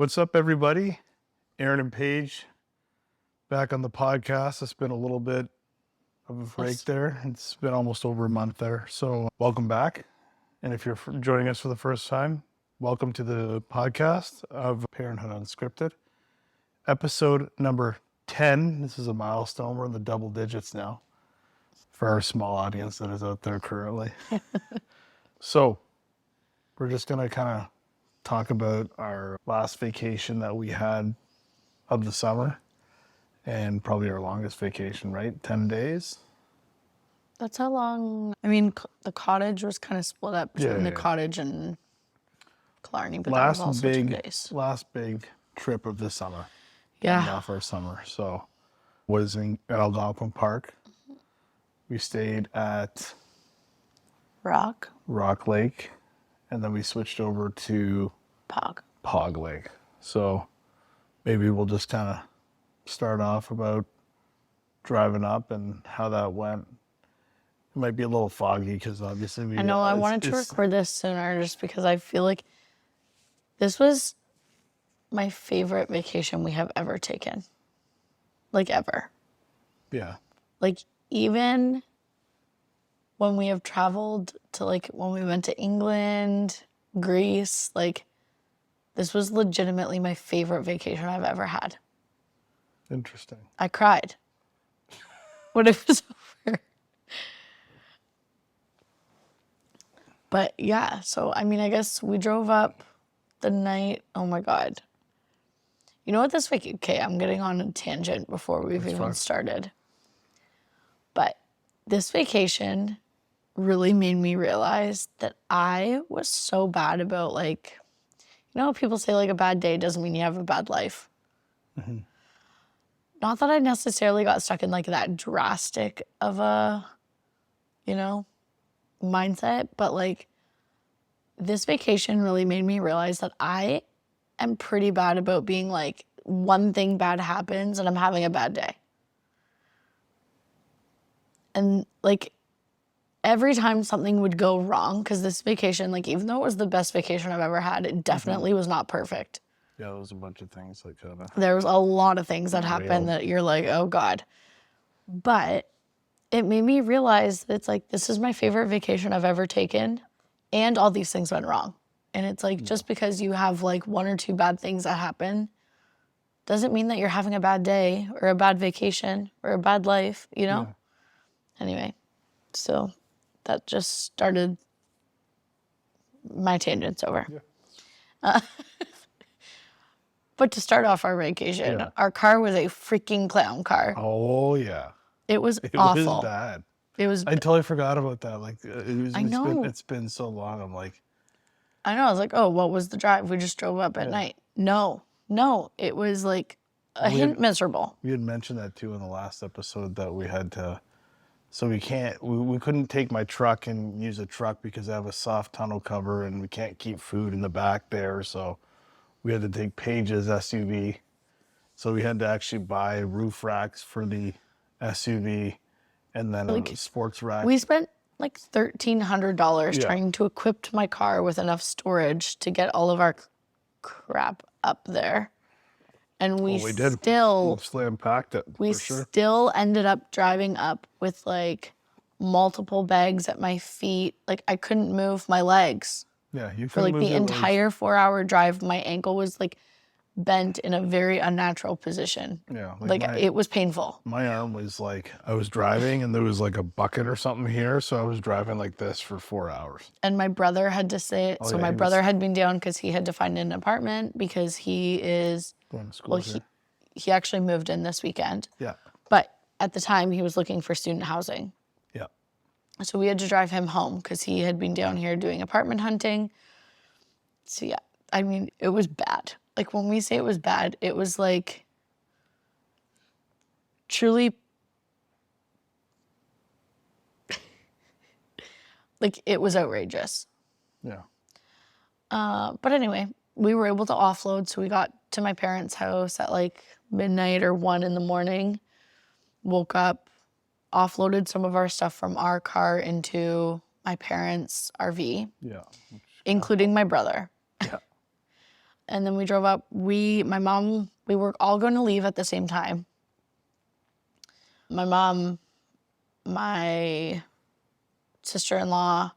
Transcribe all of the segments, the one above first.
What's up, everybody? Aaron and Paige back on the podcast. It's been a little bit of a break there. It's been almost over a month there. So welcome back. And if you're joining us for the first time, welcome to the podcast of Parenthood Unscripted. Episode number 10. This is a milestone. We're in the double digits now for our small audience that is out there currently. So we're just going to kind of talk about our last vacation that we had of the summer and probably our longest vacation, right? 10 days. That's how long. I mean, the cottage was kind of split up between the cottage and Killarney, but that was also 2 days. Last big trip of the summer. Yeah. Off our summer. So was in Algonquin Park. We stayed at Rock Lake, and then we switched over to Pog Lake. So maybe we'll just kind of start off about driving up and how that went. It might be a little foggy because obviously I know I wanted to record this sooner just because I feel like this was my favorite vacation we have ever taken. Like ever. Yeah. Like even when we have traveled to when we went to England, Greece, this was legitimately my favorite vacation I've ever had. Interesting. I cried when it was over. But yeah, so I mean, I guess we drove up the night. Oh my God. You know what this week? Okay, I'm getting on a tangent before we've even started. But this vacation really made me realize that I was so bad about people say a bad day doesn't mean you have a bad life. Mm-hmm. Not that I necessarily got stuck in that drastic of a, mindset, but this vacation really made me realize that I am pretty bad about being one thing bad happens and I'm having a bad day. And every time something would go wrong, because this vacation, even though it was the best vacation I've ever had, it definitely was not perfect. Yeah, there was a bunch of things There was a lot of things that happened that you're like, oh God. But it made me realize that it's this is my favorite vacation I've ever taken, and all these things went wrong. And it's just because you have one or two bad things that happen doesn't mean that you're having a bad day or a bad vacation or a bad life, Yeah. Anyway, so that just started my tangents over. Yeah. But to start off our vacation, our car was a freaking clown car. Oh, yeah. It was awful. It was bad. I totally forgot about that. I know. It's been so long. I'm like. I know. I was like, oh, what was the drive? We just drove up at night. No. It was hint miserable. We had mentioned that too in the last episode that we had to. So we couldn't take my truck and use a truck because I have a soft tonneau cover and we can't keep food in the back there. So we had to take Paige's SUV. So we had to actually buy roof racks for the SUV and then a sports rack. We spent $1,300 trying to equip my car with enough storage to get all of our crap up there. And we still packed it. We still ended up driving up with multiple bags at my feet. I couldn't move my legs. Yeah, you for the entire 4-hour drive. My ankle was bent in a very unnatural position. Yeah, it was painful. My arm was I was driving and there was a bucket or something here, so I was driving like this for 4 hours. And my brother had to say, my brother had been down because he had to find an apartment because he is going to school. He actually moved in this weekend. Yeah. But at the time he was looking for student housing. Yeah. So we had to drive him home because he had been down here doing apartment hunting. So yeah, I mean, it was bad. When we say it was bad, it was truly, it was outrageous. Yeah. But anyway, we were able to offload, so we got to my parents' house at midnight or 1 a.m. Woke up, offloaded some of our stuff from our car into my parents' RV. Yeah. Including my brother. Yeah. And then we drove up. We were all going to leave at the same time. My mom, my sister-in-law,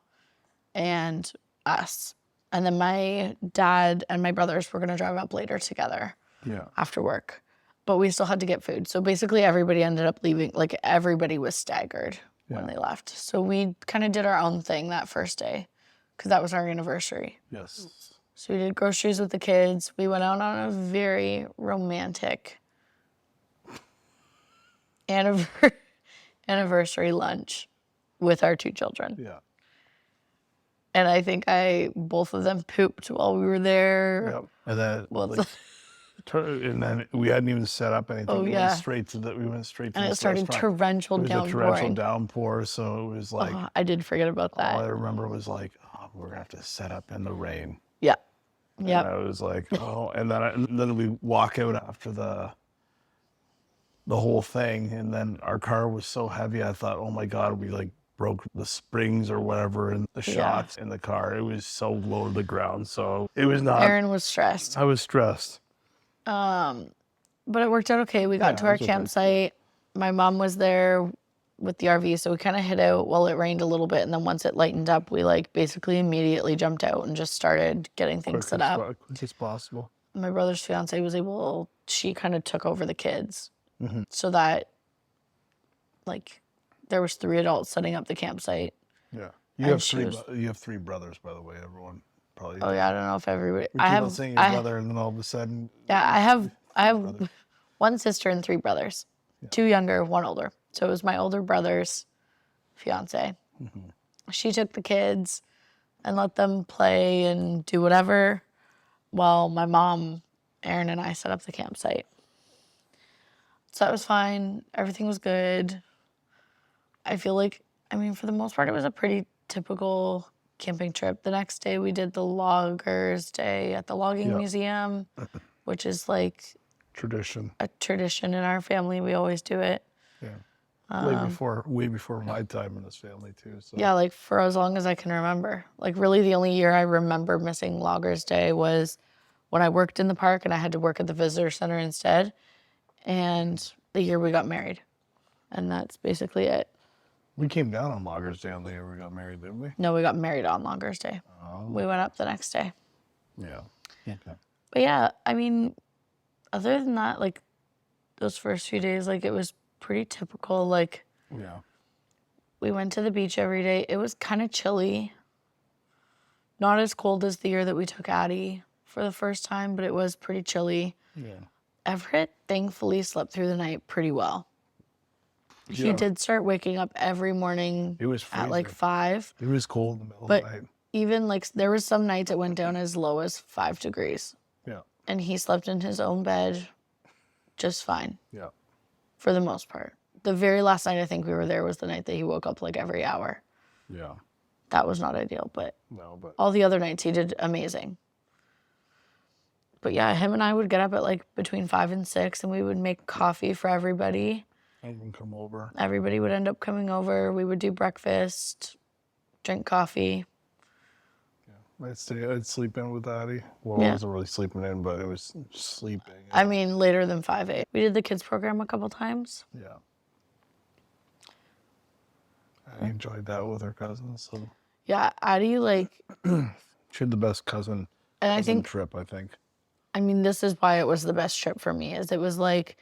and us. And then my dad and my brothers were going to drive up later together after work. But we still had to get food. So basically everybody ended up leaving. Like everybody was staggered when they left. So we kind of did our own thing that first day because that was our anniversary. Yes. So we did groceries with the kids. We went out on a very romantic anniversary lunch with our 2 children. Yeah. And I think both of them pooped while we were there. Yep. And then, and then we hadn't even set up anything. Oh, we yeah. went straight to and it started torrential downpouring. It was a torrential downpour, so it was like... I did forget about that. All I remember was like, we're going to have to set up in the rain. Yeah. Yeah. And I was like, and then we walk out after the whole thing, and then our car was so heavy, I thought, oh my God, we like broke the springs or whatever in the shocks in the car. It was so low to the ground, so it was not... Aaron was stressed. I was stressed. But it worked out okay. We got to our campsite. My mom was there with the RV, so we kind of hid out while it rained a little bit, and then once it lightened up, we like basically immediately jumped out and just started getting things set up. Quick as possible. My brother's fiance she kind of took over the kids, so that like there was 3 adults setting up the campsite. Yeah, you have 3 brothers, by the way, everyone. Probably. Oh yeah, I don't know if everybody. I have saying your brother, and then all of a sudden. Yeah, I have 1 sister and 3 brothers, 2 younger, 1 older. So it was my older brother's fiance. She took the kids and let them play and do whatever, while my mom, Aaron, and I set up the campsite. So that was fine. Everything was good. I feel like, for the most part, it was a pretty typical camping trip. The next day we did the loggers day at the logging museum, which is like a tradition in our family. We always do it. Yeah. Way before my time in this family too. So. Yeah, like for as long as I can remember. Like really the only year I remember missing loggers day was when I worked in the park and I had to work at the visitor center instead. And the year we got married. And that's basically it. We came down on Loggers Day on the year we got married, didn't we? No, we got married on Loggers Day. Oh. We went up the next day. Yeah. Okay. But yeah, other than that, like those first few days, like it was pretty typical. Like, we went to the beach every day. It was kind of chilly. Not as cold as the year that we took Addie for the first time, but it was pretty chilly. Yeah. Everett thankfully slept through the night pretty well. He did start waking up every morning at like 5. It was cold in the middle of the night. But even like there was some nights it went down as low as 5 degrees. Yeah. And he slept in his own bed just fine. Yeah. For the most part. The very last night I think we were there was the night that he woke up like every hour. Yeah. That was not ideal, but all the other nights he did amazing. But yeah, him and I would get up at like between 5 and 6 and we would make coffee for everybody. Everyone come over. Everybody would end up coming over. We would do breakfast, drink coffee. Yeah, I'd sleep in with Addie. Well, I wasn't really sleeping in, but it was sleeping. Later than 5, 8. We did the kids program a couple times. Yeah. I enjoyed that with her cousins. So. Yeah, Addie, like... she had the best cousin trip, I think. This is why it was the best trip for me, is it was like...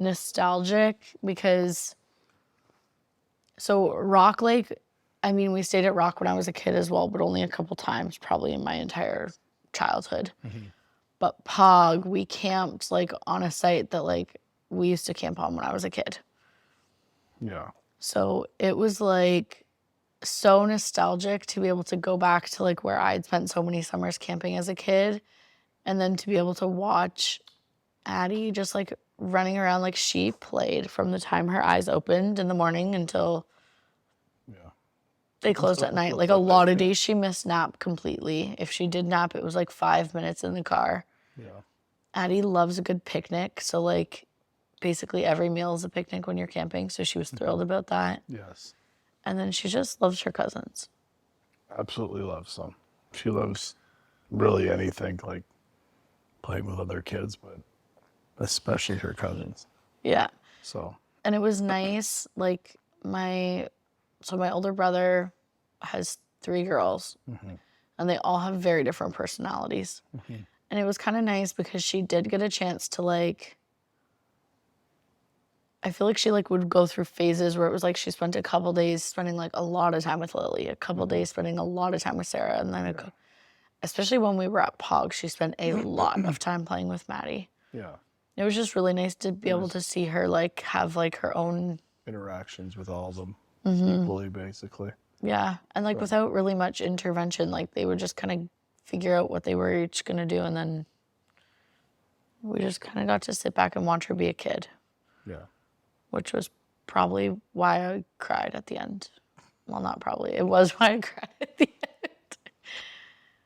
nostalgic because Rock Lake, we stayed at Rock when I was a kid as well, but only a couple times probably in my entire childhood. But Pog, we camped like on a site that like we used to camp on when I was a kid. Yeah. So it was like so nostalgic to be able to go back to like where I'd spent so many summers camping as a kid, and then to be able to watch Addie just like running around like she played from the time her eyes opened in the morning until they closed at night. Like a lot of days she missed nap completely. If she did nap, it was like 5 minutes in the car. Yeah. Addie loves a good picnic. So like basically every meal is a picnic when you're camping. So she was thrilled about that. Yes. And then she just loves her cousins. Absolutely loves them. She loves really anything like playing with other kids, but especially her cousins. Yeah. So. And it was nice. Like my older brother has 3 girls, and they all have very different personalities. And it was kind of nice because she did get a chance to like, I feel like she like would go through phases where it was like she spent a couple days spending like a lot of time with Lily, a couple days spending a lot of time with Sarah, and then especially when we were at Pog, she spent a lot of time playing with Maddie. Yeah. It was just really nice to be able to see her like have like her own interactions with all of them equally, basically. Yeah, and like without really much intervention, like they would just kind of figure out what they were each gonna do, and then we just kind of got to sit back and watch her be a kid. Yeah. Which was probably why I cried at the end. Well, not probably. It was why I cried at the end.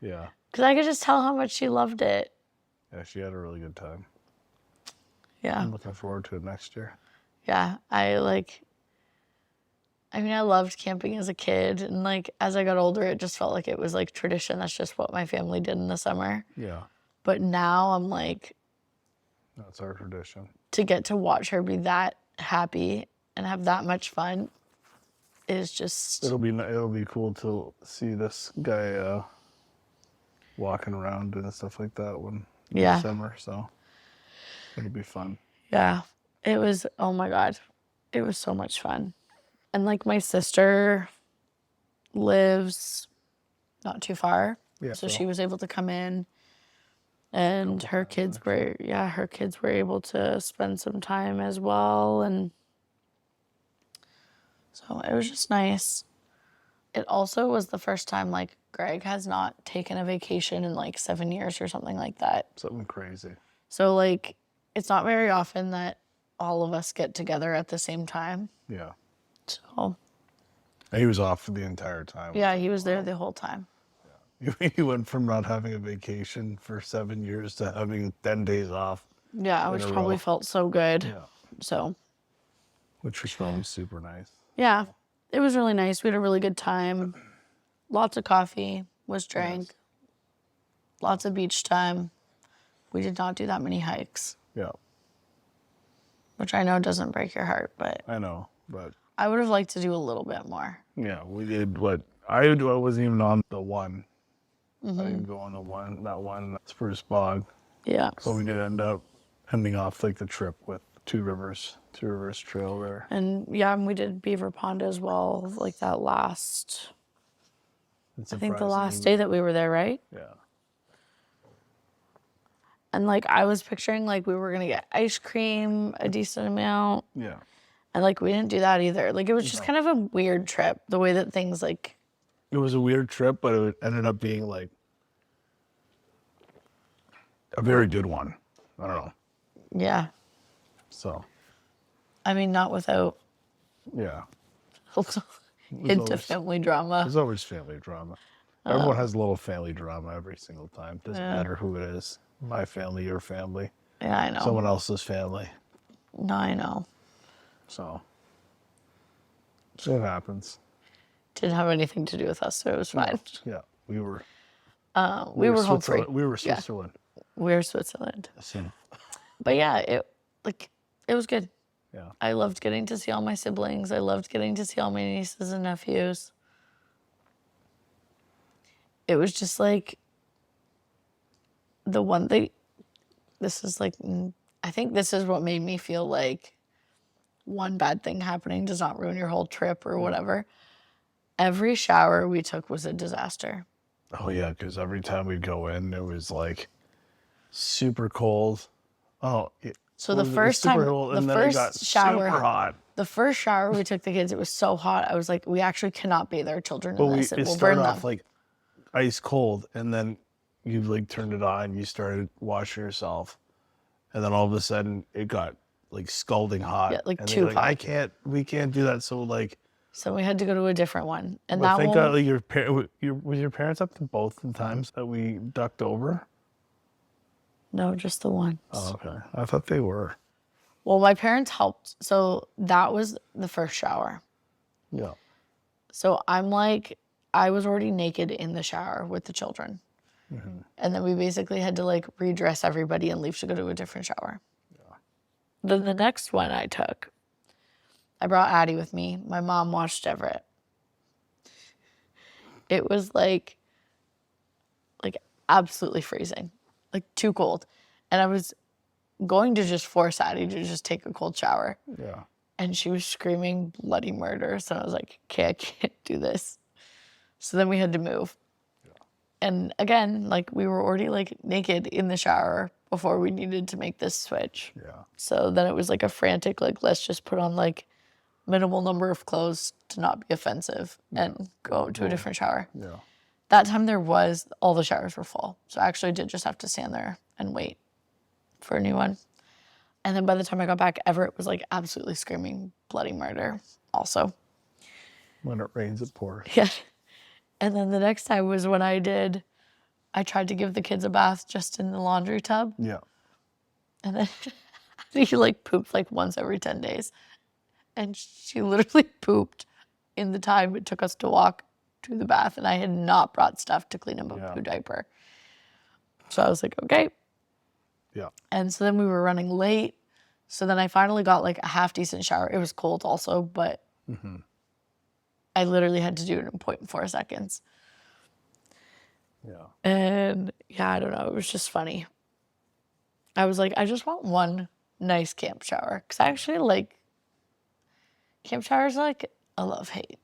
Yeah. Because I could just tell how much she loved it. Yeah, she had a really good time. Yeah. I'm looking forward to it next year. Yeah, I loved camping as a kid, and like as I got older, it just felt like it was like tradition. That's just what my family did in the summer. Yeah. But now I'm like, that's our tradition. To get to watch her be that happy and have that much fun is just. It'll be cool to see this guy walking around and stuff like that in the summer. So it'll be fun. Yeah, it was. Oh my God, it was so much fun. And like my sister lives not too far, so she was able to come in, and her kids were able to spend some time as well, and so it was just nice. It also was the first time like Greg has not taken a vacation in like 7 years or something like that. Something crazy. So like it's not very often that all of us get together at the same time. Yeah. So. And he was off for the entire time. Yeah, he was there the whole time. Yeah. He went from not having a vacation for 7 years to having 10 days off. Yeah, which probably felt so good. Yeah. So. Which was probably super nice. Yeah, it was really nice. We had a really good time. Lots of coffee was drank. Yes. Lots of beach time. We did not do that many hikes. Yeah. Which I know doesn't break your heart, but. I know, but. I would have liked to do a little bit more. Yeah, we did what I wasn't even on the one. I didn't go on that one Spruce Bog. Yeah. So we did ending off like the trip with Two Rivers Trail there. And we did Beaver Pond as well, like that last. I think the last day that we were there, right? Yeah. And like I was picturing like we were gonna get ice cream a decent amount. Yeah. And, like, we didn't do that either. Like, it was just kind of a weird trip, the way that things, like... It was a weird trip, but it ended up being, like, a very good one. I don't know. Yeah. So. I mean, not without... Yeah. Into family drama. There's always family drama. Everyone has a little family drama every single time. Doesn't matter who it is. My family, your family. Yeah, I know. Someone else's family. No, I know. So it happens. Didn't have anything to do with us, so it was fine. Yeah, we were home free. We were Switzerland. Yeah. We were Switzerland. So. But yeah, it was good. Yeah. I loved getting to see all my siblings. I loved getting to see all my nieces and nephews. It was just like the one thing. This is like, I think this is what made me feel like one bad thing happening does not ruin your whole trip or whatever. Every shower we took was a disaster. Oh, yeah, because every time we'd go in, it was like super cold. Oh, so the first time, the first shower, super hot. The first shower we took the kids, it was so hot. I was like, we actually cannot bathe our children in this. It will burn them. It started off like ice cold, and then you like turned it on, you started washing yourself, and then all of a sudden it got like scalding hot. Yeah, like too hot. We can't do that. So we had to go to a different one. And that thank God, like was your parents up to both the times that we ducked over? No, just the once. Oh, okay. I thought they were. Well, my parents helped. So that was the first shower. Yeah. So I'm like, I was already naked in the shower with the children. And then we basically had to like redress everybody and leave to go to a different shower. Yeah. Then the next one I took, I brought Addie with me. My mom watched Everett. It was like absolutely freezing, like too cold. And I was going to just force Addie to just take a cold shower. Yeah. And she was screaming bloody murder. So I was like, okay, I can't do this. So then we had to move. Yeah. And again, like we were already like naked in the shower before we needed to make this switch. Yeah. So then it was like a frantic, like, let's just put on like minimal number of clothes to not be offensive and go to a different shower. Yeah. That time all the showers were full. So I actually did just have to stand there and wait for a new one. And then by the time I got back, Everett was like absolutely screaming bloody murder also. When it rains, it pours. Yeah. And then the next time was when I tried to give the kids a bath just in the laundry tub. Yeah. And then he like pooped like once every 10 days. And she literally pooped in the time it took us to walk to the bath. And I had not brought stuff to clean up a poo diaper. So I was like, okay. Yeah. And so then we were running late. So then I finally got like a half decent shower. It was cold also, but I literally had to do it in 0.4 seconds. Yeah. And yeah, I don't know. It was just funny. I was like, I just want one nice camp shower. Because I actually like camp showers, like a love-hate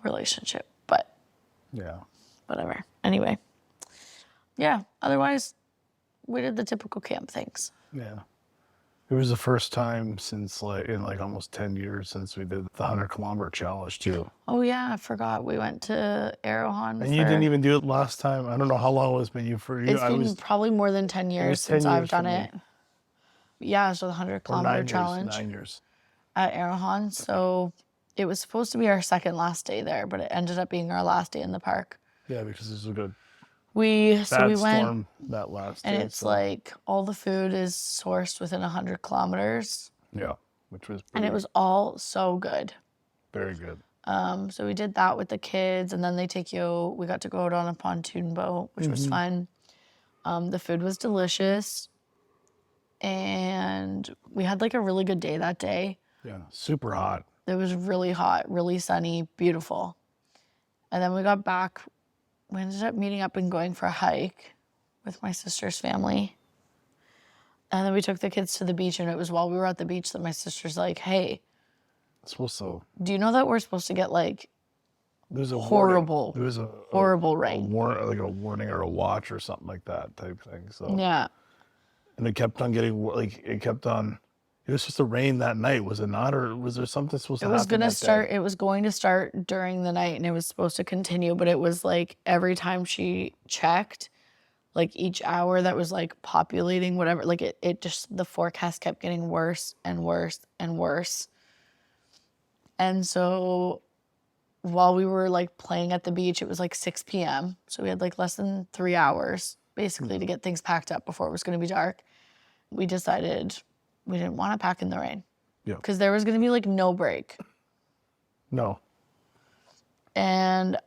relationship. But yeah, whatever. Anyway. Yeah. Otherwise, we did the typical camp things. Yeah. It was the first time since in almost 10 years since we did the 100-kilometer challenge too. Oh yeah, I forgot. We went to Arrowhead. And you didn't even do it last time. I don't know how long it's been for you. It's been probably more than 10 years since I've done it. Yeah, so the 100-kilometer challenge. 9 years. At Arrowhead. So it was supposed to be our second last day there, but it ended up being our last day in the park. Yeah, because this was a good we storm went that last and day. it's like all the food is sourced within 100 kilometers. Yeah, which was and it was all so good. Very good. So we did that with the kids, and then we got to go out on a pontoon boat, which was fun. The food was delicious, and we had like a really good day that day. Yeah, super hot. It was really hot, really sunny, beautiful. And then we got back. We ended up meeting up and going for a hike with my sister's family. And then we took the kids to the beach, and it was while we were at the beach that my sister's like, hey, do you know that we're supposed to get like horrible rain? Like a warning or a watch or something like that type thing. So yeah. And it kept on getting it was supposed to rain that night, was it not? Or was there something supposed to happen It was going to start during the night, and it was supposed to continue, but it was like every time she checked, like each hour that was like populating, whatever, like it just, the forecast kept getting worse and worse and worse. And so while we were like playing at the beach, it was like 6 p.m. So we had like less than 3 hours basically to get things packed up before it was going to be dark. We decided we didn't want to pack in the rain. Yeah. Because there was going to be like no break. No. And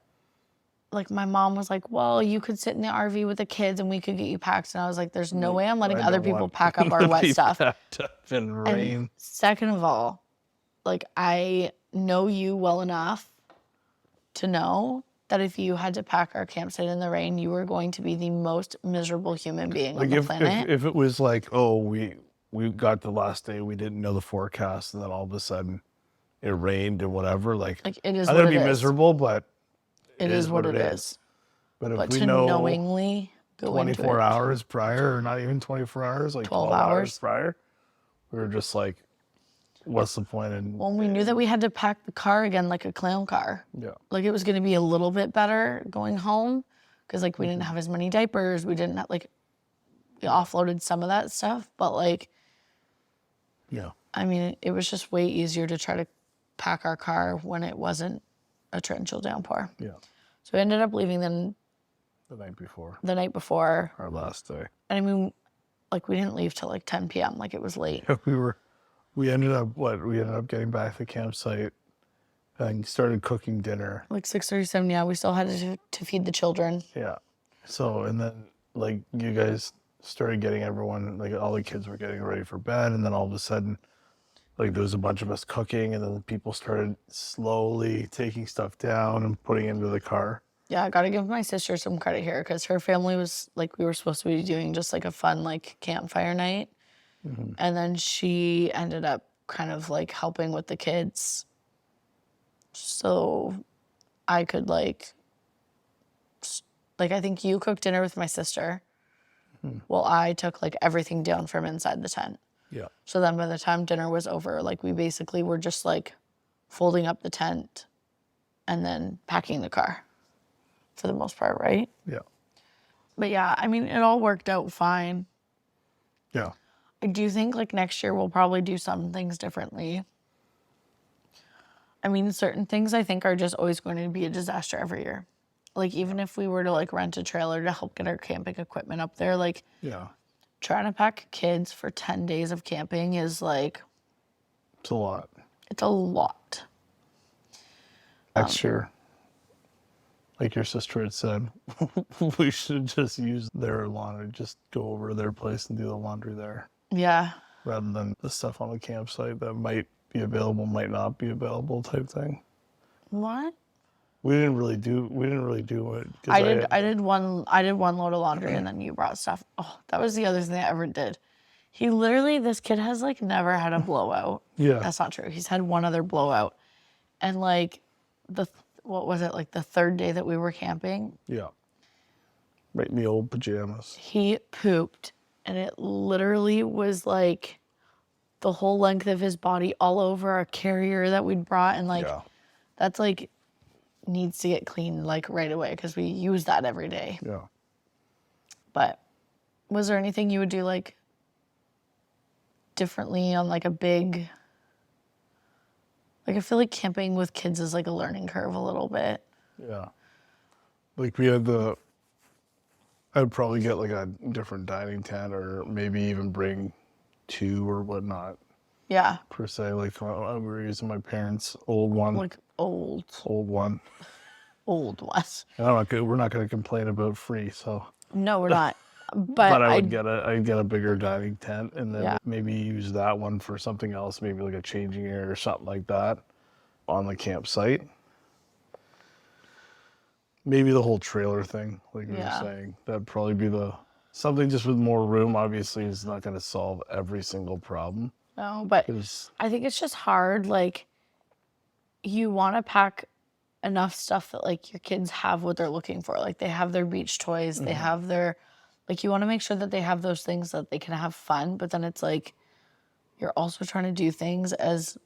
like my mom was like, well, you could sit in the RV with the kids and we could get you packed. And I was like, there's no way I'm letting other people pack up our wet stuff. In rain. And second of all, like I know you well enough to know that if you had to pack our campsite in the rain, you were going to be the most miserable human being on the planet. If it was like, oh, we got the last day, we didn't know the forecast, and then all of a sudden it rained or whatever, like it is I'm what gonna it be is. miserable, but it is what it is. But if but we to know knowingly go 24 hours prior, or not even 24 hours, like 12 hours prior, we were just like, what's the point in... Well, we knew that we had to pack the car again like a clown car. Yeah. Like it was going to be a little bit better going home because like we didn't have as many diapers. We didn't have we offloaded some of that stuff, but like... Yeah. I mean, it was just way easier to try to pack our car when it wasn't a torrential downpour. Yeah. So we ended up leaving then the night before. Our last day. And I mean, like we didn't leave till like 10 p.m. Like it was late. We ended up getting back to the campsite and started cooking dinner. Like 6:37, yeah. We still had to feed the children. Yeah. So, and then like you guys started getting everyone, like all the kids were getting ready for bed, and then all of a sudden, like there was a bunch of us cooking, and then people started slowly taking stuff down and putting it into the car. Yeah, I gotta give my sister some credit here because her family was like, we were supposed to be doing just like a fun like campfire night. And then she ended up kind of like helping with the kids so I could like I think you cooked dinner with my sister. Well, I took like everything down from inside the tent. Yeah. So then by the time dinner was over, like we basically were just like folding up the tent and then packing the car for the most part, right? Yeah. But yeah, I mean, it all worked out fine. Yeah. I do think like next year we'll probably do some things differently. I mean, certain things I think are just always going to be a disaster every year. Like even if we were to like rent a trailer to help get our camping equipment up there, like Yeah. trying to pack kids for 10 days of camping is like, It's a lot. it's a lot. Next year, like your sister had said, we should just use their laundry, just go over to their place and do the laundry there, Yeah. rather than the stuff on the campsite that might be available, might not be available type thing. What? We didn't really do it. 'Cause I did one load of laundry and then you brought stuff. Oh, that was the other thing that Everett did. He literally, this kid has like never had a blowout. Yeah. That's not true. He's had one other blowout. And like what was it, like the third day that we were camping, Yeah. Right in the old pajamas. he pooped and it literally was like the whole length of his body all over our carrier that we'd brought. And like, Yeah. that's like needs to get cleaned like right away because we use that every day. Yeah. But was there anything you would do like differently on like a big, like I feel like camping with kids is like a learning curve a little bit. Yeah. Like I'd probably get like a different dining tent or maybe even bring two or whatnot Yeah. per se. Like we were using my parents' old one. Like old one. ones. And we're not going to complain about free, so. No, we're not. But I'd get a bigger dining tent and then Yeah. maybe use that one for something else, maybe like a changing area or something like that on the campsite. Maybe the whole trailer thing, like you were saying, that'd probably be something just with more room. Obviously, is not going to solve every single problem. No, but I think it's just hard. Like, you want to pack enough stuff that like your kids have what they're looking for. Like they have their beach toys, they have their, like you want to make sure that they have those things that they can have fun. But then it's like you're also trying to do things as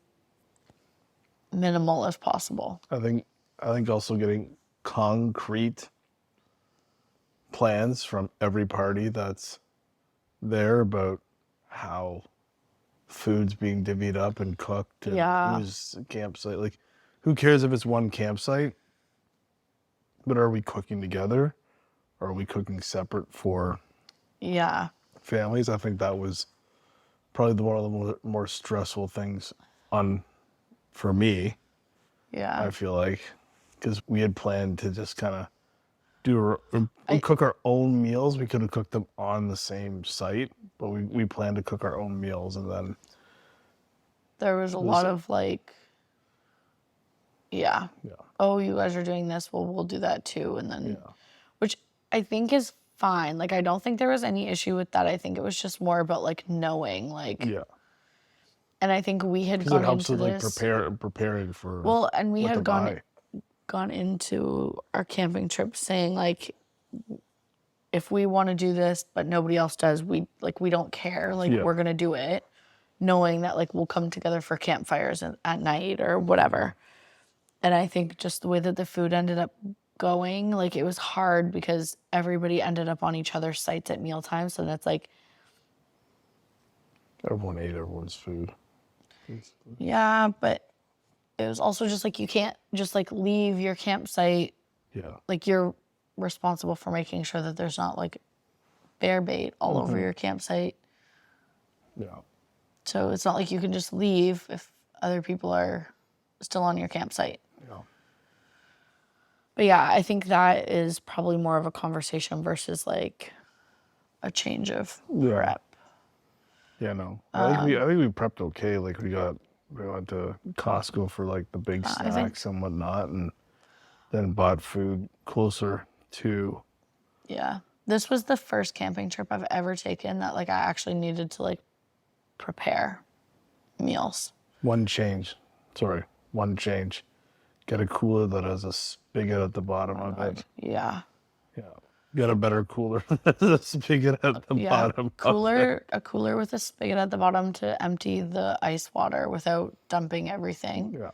minimal as possible. I think also getting concrete plans from every party that's there about how food's being divvied up and cooked and who's campsite. Like, who cares if it's one campsite? But are we cooking together? Or are we cooking separate for families? I think that was probably one of the more stressful things for me. Yeah. I feel like, because we had planned to just kind of cook our own meals. We could have cooked them on the same site, but we planned to cook our own meals, and then there was a lot of like, oh, you guys are doing this, well, we'll do that too, and then, which I think is fine. Like, I don't think there was any issue with that. I think it was just more about like knowing, like, and I think we had gone into this. It helps with like preparing for. Well, and we had gone into our camping trip saying like, if we want to do this but nobody else does, we don't care. Like we're gonna do it, knowing that like we'll come together for campfires at night or whatever. And I think just the way that the food ended up going, like it was hard because everybody ended up on each other's sites at mealtime. So that's like, everyone ate everyone's food. yeah, but it was also just like you can't just like leave your campsite. Yeah. Like you're responsible for making sure that there's not like bear bait all over your campsite. Yeah. So it's not like you can just leave if other people are still on your campsite. Yeah. But yeah, I think that is probably more of a conversation versus like a change of prep. Yeah, no. I think we prepped okay. Like we went to Costco for like the big snacks and whatnot, and then bought food closer to. Yeah. This was the first camping trip I've ever taken that like I actually needed to like prepare meals. One change. Get a cooler that has a spigot at the bottom of it. Yeah. Yeah. Get a better cooler that has a spigot at the bottom. A cooler with a spigot at the bottom to empty the ice water without dumping everything. Yeah.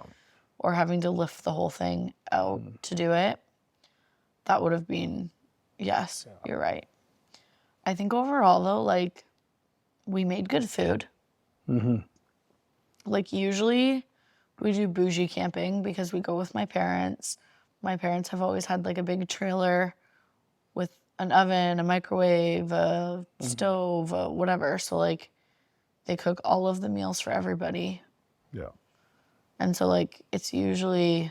Or having to lift the whole thing out to do it. That would have been, yes, you're right. I think overall though, like we made good food. Mm-hmm. Like usually we do bougie camping because we go with my parents. My parents have always had like a big trailer with an oven, a microwave, a stove, whatever. So like they cook all of the meals for everybody. Yeah. And so like it's usually,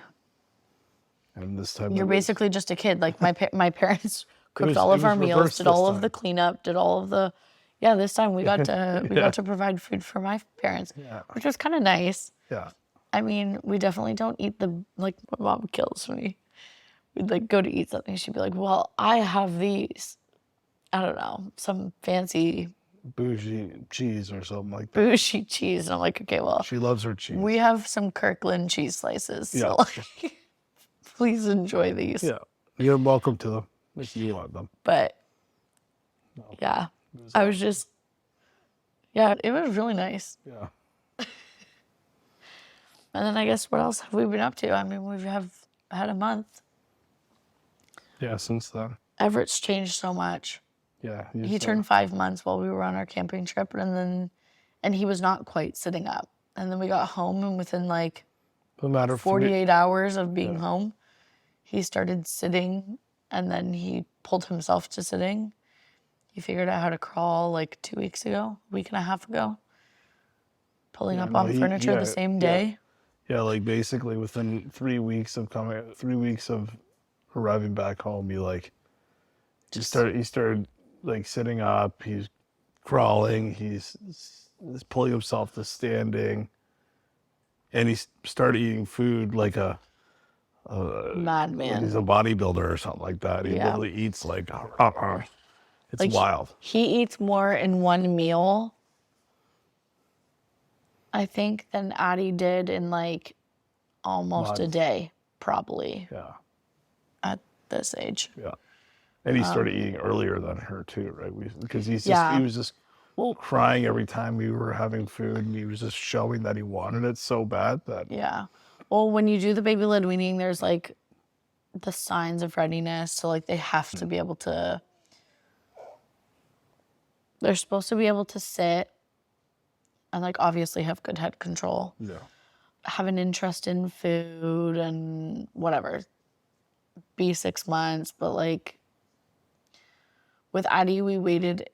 and this time you're basically just a kid. Like my parents cooked all of our meals, did all of the cleanup, did all of the, this time we got to provide food for my parents, which was kind of nice. Yeah. I mean, we definitely don't eat like my mom kills me. We'd like go to eat something. She'd be like, well, I have these, I don't know, some fancy bougie cheese or something like that. Bougie cheese. And I'm like, okay, well. She loves her cheese. We have some Kirkland cheese slices. So like, please enjoy these. Yeah. You're welcome to them if you want them. But yeah, I was just, it was really nice. Yeah. And then I guess what else have we been up to? I mean, we have had a month. Yeah, since then. Everett's changed so much. Yeah. He turned 5 months while we were on our camping trip, and he was not quite sitting up. And then we got home, and within like 48 hours of being home, he started sitting, and then he pulled himself to sitting. He figured out how to crawl like 2 weeks ago, a week and a half ago, pulling up on furniture the same day. Yeah, like basically within 3 weeks of arriving back home, he started like sitting up, he's crawling, he's pulling himself to standing, and he started eating food like a madman. Like he's a bodybuilder or something like that. He literally eats like it's like wild. He eats more in one meal, I think, than Addie did in like almost a day, probably. Yeah. At this age. Yeah. And he started eating earlier than her too, right? Because he was just crying every time we were having food, and he was just showing that he wanted it so bad that. Yeah. Well, when you do the baby led weaning, there's like the signs of readiness. So like they have to be able to. They're supposed to be able to sit and like obviously have good head control. Yeah. Have an interest in food and whatever. Be 6 months, but like with Addie, we waited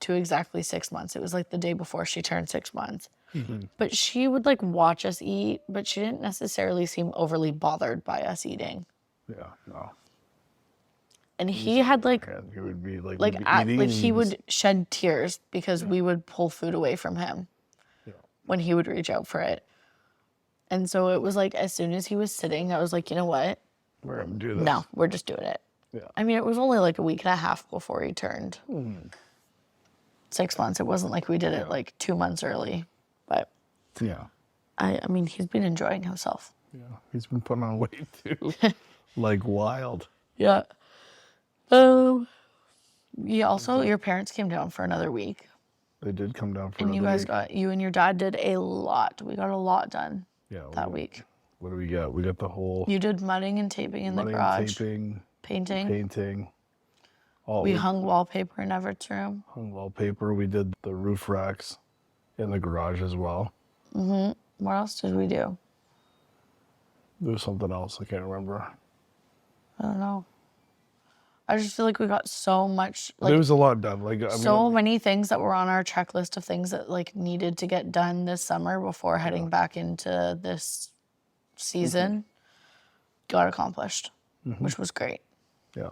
to exactly 6 months. It was like the day before she turned 6 months. Mm-hmm. But she would like watch us eat, but she didn't necessarily seem overly bothered by us eating. Yeah, no. And he had like, he would be he would shed tears because we would pull food away from him when he would reach out for it. And so it was like, as soon as he was sitting, I was like, you know what? We're going to do this. No, we're just doing it. Yeah. I mean, it was only like a week and a half before he turned 6 months. It wasn't like we did it like 2 months early, but I mean, he's been enjoying himself. Yeah, he's been putting on weight too, like wild. Yeah. Your parents came down for another week. They did come down for another week. And you and your dad did a lot. We got a lot done that week. What do we got? We got the whole... You did mudding and taping in the garage. Painting. We hung wallpaper in Everett's room. We did the roof racks in the garage as well. Mm-hmm. What else did we do? There was something else. I can't remember. I don't know. I just feel like we got so much. Like, there was a lot done. Many things that were on our checklist of things that like needed to get done this summer before heading back into this season got accomplished. which was great. Yeah.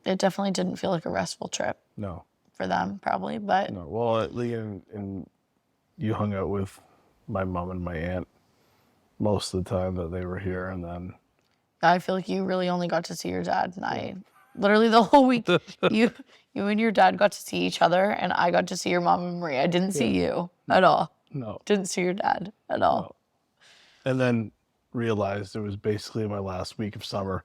It definitely didn't feel like a restful trip No. for them, probably, but No. Well, at least and you hung out with my mom and my aunt most of the time that they were here, and then I feel like you really only got to see your dad, and I literally the whole week you and your dad got to see each other, and I got to see your mom and Marie. I didn't see you at all. No. Didn't see your dad at all. No. And then realized it was basically my last week of summer.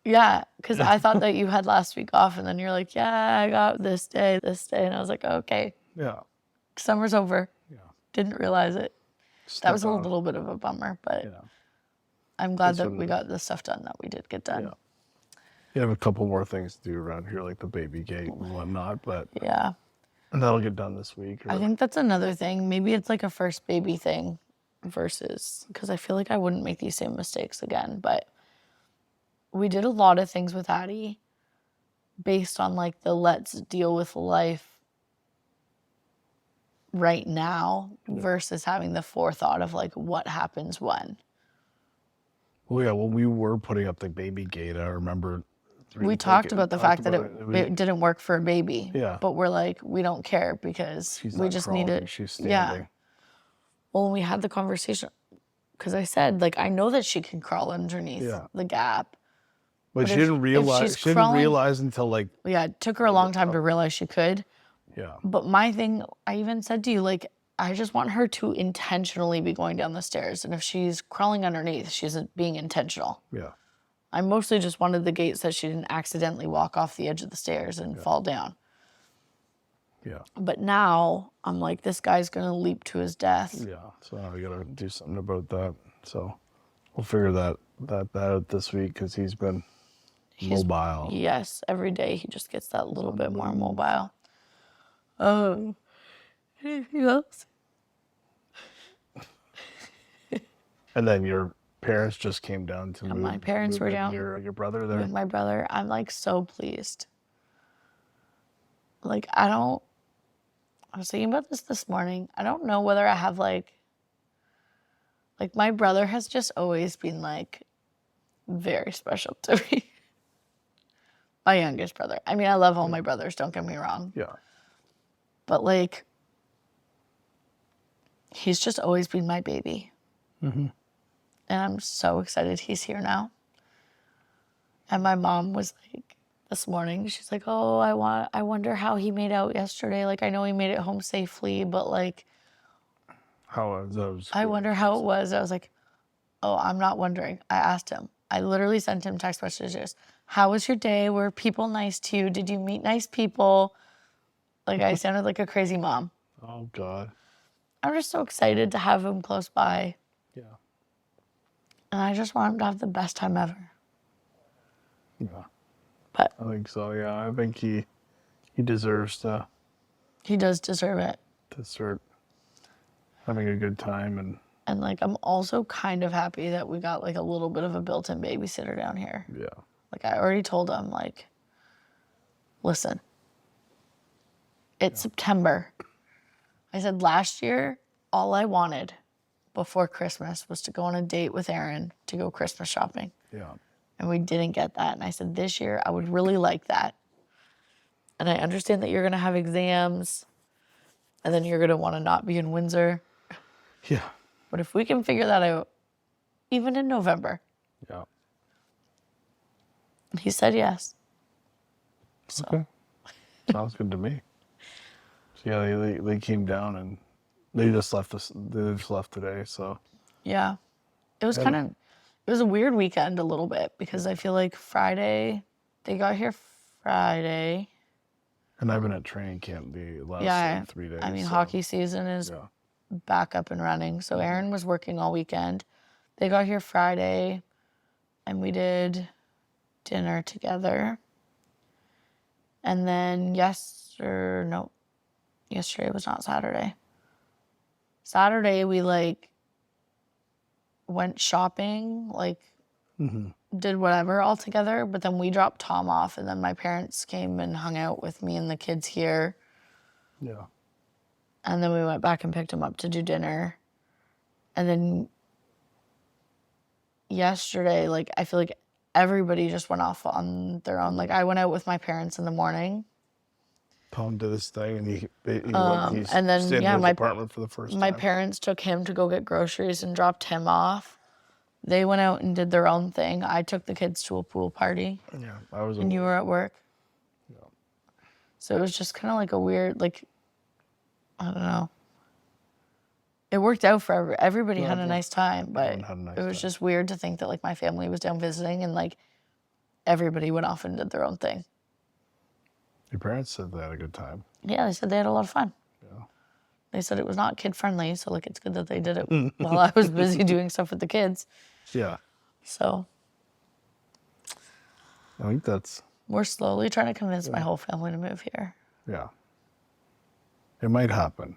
Yeah, because I thought that you had last week off, and then you're like, yeah, I got this day, and I was like, okay, Yeah. summer's over. Yeah. Didn't realize it. That was a little bit of a bummer, but Yeah. I'm glad That's that what it we is. got the stuff done that we did get done. Yeah. You have a couple more things to do around here, like the baby gate and whatnot, but Yeah. and that'll get done this week. I think that's another thing. Maybe it's like a first baby thing versus, because I feel like I wouldn't make these same mistakes again, but we did a lot of things with Addie based on like the let's deal with life right now versus having the forethought of like what happens when. Well, yeah, when we were putting up the baby gate, I remember We talked about the fact that was- it didn't work for a baby. Yeah. But we're like, we don't care because she's we not just crawling, need it. she's standing. Yeah. Well, when we had the conversation, because I said, like, I know that she can crawl underneath Yeah. the gap. But she if- didn't if realize. she's She didn't crawling- realize until like Yeah, it took her a long time to realize she could. yeah, But my thing, I even said to you, like, I just want her to intentionally be going down the stairs. And if she's crawling underneath, she's being intentional. yeah, I mostly just wanted the gate so she didn't accidentally walk off the edge of the stairs and fall down. yeah, But now I'm like, this guy's going to leap to his death. yeah. So now we gotta do something about that. So we'll figure that out this week because he's been mobile. Yes, every day he just gets that little bit more mobile. Anything else? And then your parents just came down to move. my parents were in down Your brother there. With my brother, I'm like so pleased. Like, I was thinking about this morning. I don't know whether I have like my brother has just always been like very special to me. My youngest brother. I mean, I love all my brothers, don't get me wrong. Yeah, But like, he's just always been my baby. Mm-hmm. And I'm so excited he's here now. And my mom was like, this morning, she's like, oh, I wonder how he made out yesterday. Like, I know he made it home safely, but like, how was those? I wonder how it was. I was like, oh, I'm not wondering. I asked him. I literally sent him text messages. How was your day? Were people nice to you? Did you meet nice people? Like, I sounded like a crazy mom. Oh God. I'm just so excited to have him close by. Yeah. And I just want him to have the best time ever. Yeah. But I think so. Yeah, I think he deserves to he does deserve it. start having a good time And like, I'm also kind of happy that we got like a little bit of a built-in babysitter down here. yeah. Like, I already told him, like, listen, it's September. I said last year, all I wanted before Christmas was to go on a date with Aaron to go Christmas shopping. Yeah. And we didn't get that. And I said, this year, I would really like that. And I understand that you're going to have exams and then you're going to want to not be in Windsor. Yeah. But if we can figure that out, even in November, Yeah. he said yes. So, Okay. Sounds good to me. So yeah, they came down and they just left us. They just left today. So yeah. It was it was a weird weekend a little bit because I feel like they got here Friday. and I've been at training camp the last Yeah. 3 days. I mean, so, hockey season is Yeah. back up and running. So Aaron was working all weekend. They got here Friday and we did dinner together. And then yesterday was not Saturday. Saturday we like went shopping, like did whatever all together, but then we dropped Tom off and then my parents came and hung out with me and the kids here. Yeah. And then we went back and picked him up to do dinner. And then yesterday, like, I feel like everybody just went off on their own. Like, I went out with my parents in the morning. Tom did his thing, and he's And then, stayed in his apartment for the first my time. parents took him to go get groceries and dropped him off. They went out and did their own thing. I took the kids to a pool party. Yeah, I was. And you were at work. Yeah. So it was just kind of like a weird, like, I don't know. It worked out for everybody. Had a nice time, but it was just weird to think that like my family was down visiting and like everybody went off and did their own thing. Your parents said they had a good time. Yeah, they said they had a lot of fun. Yeah. They said it was not kid friendly, so like it's good that they did it while I was busy doing stuff with the kids. Yeah. So I think that's. we're slowly trying to convince my whole family to move here. Yeah. It might happen.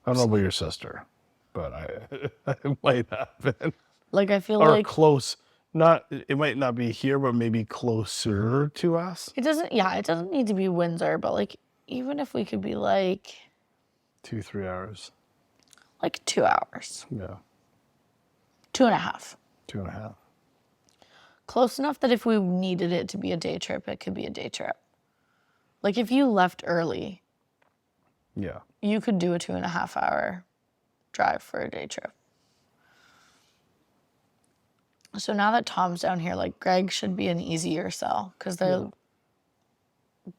I don't know about your sister, but it might happen. Like I feel Or like close. It might not be here, but maybe closer to us. it doesn't need to be Windsor, but like even if we could be like 2-3 hours. like 2 hours. Yeah. 2.5. 2.5. Close enough that if we needed it to be a day trip, it could be a day trip. Like if you left early, Yeah. you could do a 2.5 hour drive for a day trip. So now that Tom's down here, like Greg should be an easier sell because they're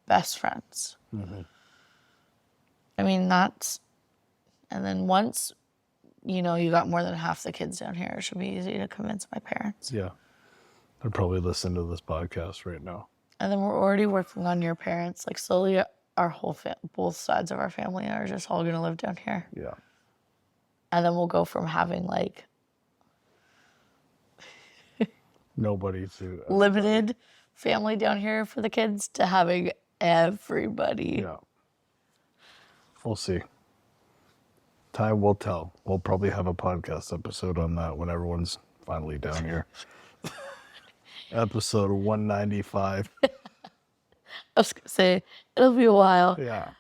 best friends. Mm-hmm. I mean, and then once, you got more than half the kids down here, it should be easy to convince my parents. Yeah. They're probably listening to this podcast right now. And then we're already working on your parents. Like slowly our whole both sides of our family are just all going to live down here. Yeah. And then we'll go from having like Nobody to. limited family down here for the kids to having everybody. Yeah. We'll see. Time will tell. We'll probably have a podcast episode on that when everyone's finally down here. Episode 195. I was going to say, it'll be a while. Yeah.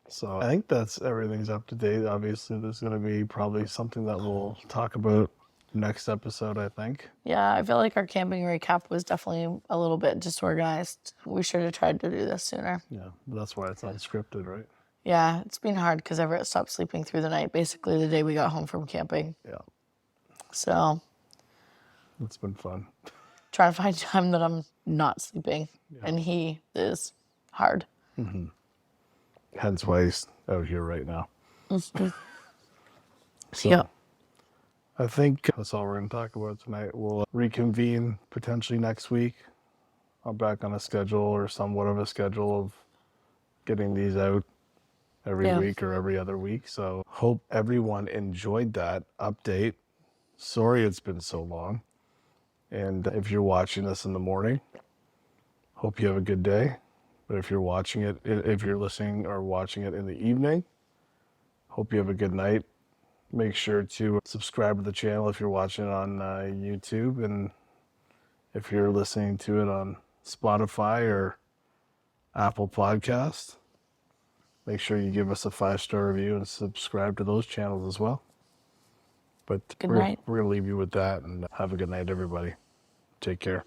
So I think everything's up to date. Obviously, there's going to be probably something that we'll talk about next episode, I think. Yeah, I feel like our camping recap was definitely a little bit disorganized. We should have tried to do this sooner. Yeah, but that's why it's unscripted, right? Yeah, it's been hard because Everett stopped sleeping through the night, basically the day we got home from camping. Yeah. So It's been fun. trying to find time that I'm not sleeping, and he is hard. Mm-hmm. Hence why he's out here right now. Mm-hmm. So, Yeah. I think that's all we're going to talk about tonight. We'll reconvene potentially next week. I'm back on a schedule or somewhat of a schedule of getting these out every week or every other week. So hope everyone enjoyed that update. Sorry it's been so long. And if you're watching this in the morning, hope you have a good day. But if you're listening or watching it in the evening, hope you have a good night. Make sure to subscribe to the channel if you're watching it on YouTube. And if you're listening to it on Spotify or Apple Podcast, make sure you give us a 5-star review and subscribe to those channels as well. But Good night. We're going to leave you with that, and have a good night, everybody. Take care.